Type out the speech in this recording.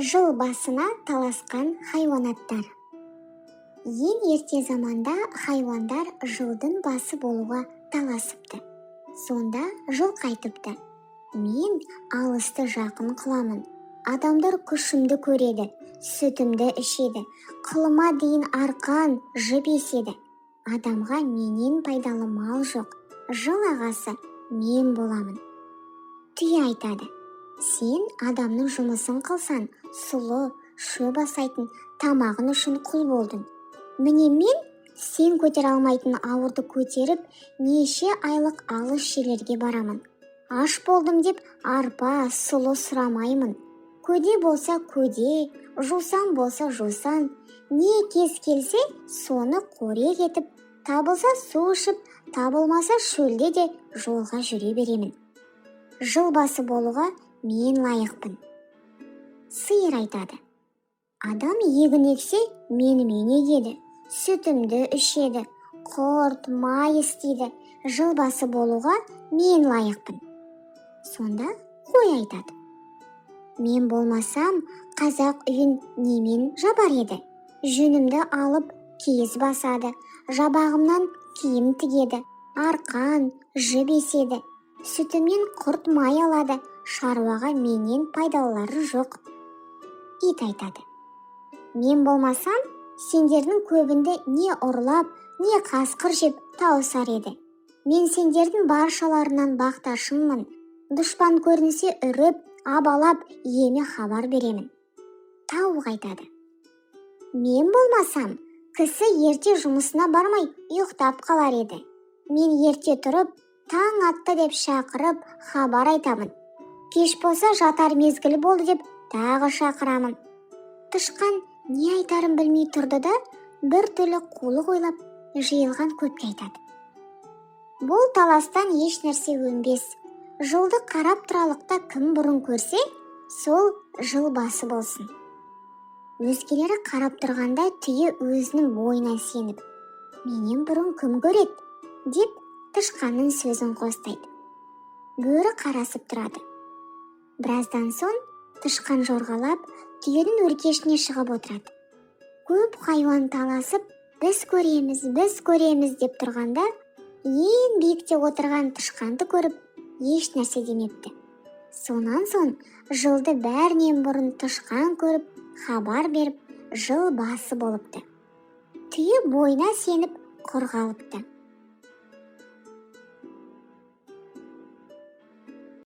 Жыл басына таласқан хайуанаттар. Ең ерте заманда хайуандар жылдың басы болуға таласыпты. Сонда жыл қайтыпты. Мен алысты жақын қыламын. Адамдар күшімді көреді, сүтімді ішеді, қылыма дейін арқан, жіп еседі. Адамға менен пайдалы мал жоқ. Жыл ағасы мен боламын. Түйе айтады: сен адамның жұмысын қылсан, сұлы, шөп асайтын, тамағын үшін құл болдың. Міне мен сен көтер алмайтын ауырды көтеріп, неше айлық алыс жерлерге барамын. Аш болдым деп арпа, сұлы сұрамаймын. Көде болса көде, жусан болса жусан, не кез келсе соны қорек етіп, табылса су ішіп, табылмаса шөлде де жолға жүре беремін. Жыл басы болуға мен лайықпын. Сиыр айтады: адам егін ексе, менімен егеді, сүтімді ішеді, құрт, май істейді. Жыл басы болуға мен лайықпын. Сонда қой айтады: мен болмасам, қазақ үйін немен жабар еді? Жүнімді алып киіз басады, жабағымнан киім тігеді, арқан, жіп еседі. Сүтімнен құрт май алады, шаруаға менен пайдалары жоқ. Ит айтады: мен болмасам, сендердің көбінді не ұрлап, не қасқыр жеп тауысар еді. Мен сендердің баршаларынан бақташымын. Дұшпан көрінсе үріп, абалап, еме хабар беремін. Тауық айтады: мен болмасам, кісі ерте жұмысына бармай ұйықтап қалар еді. Мен ерте тұрып, таң атты деп шақырып, хабар айтамын. Кеш болса жатар мезгіл болды деп тағы шақырамын. Тышқан не айтарын білмей тұрды да, бір түрлі қулық ойлап, жиылған көпке айтады: бұл таластан еш нәрсе өнбес. Жылды қарап тұралықта кім бұрын көрсе, сол жыл басы болсын. Өзгелері қарап тұрғанда түйе өзінің бойына сеніп: менен бұрын кім көреді? Деп тышқанның сөзін қостайды. Бөрі қарасып тұрады. Біраздан соң тышқан жорғалап түйенің өркешіне шығып отырады. Көп хайуан таласып, біз көреміз деп тұрғанда, ең биікте отырған тышқанды көріп, еш нәрсе демепті. Сонан соң жылды бәрінен бұрын тышқан көріп, хабар беріп, жыл басы болыпты. Түйе бойына сеніп құр қалыпты.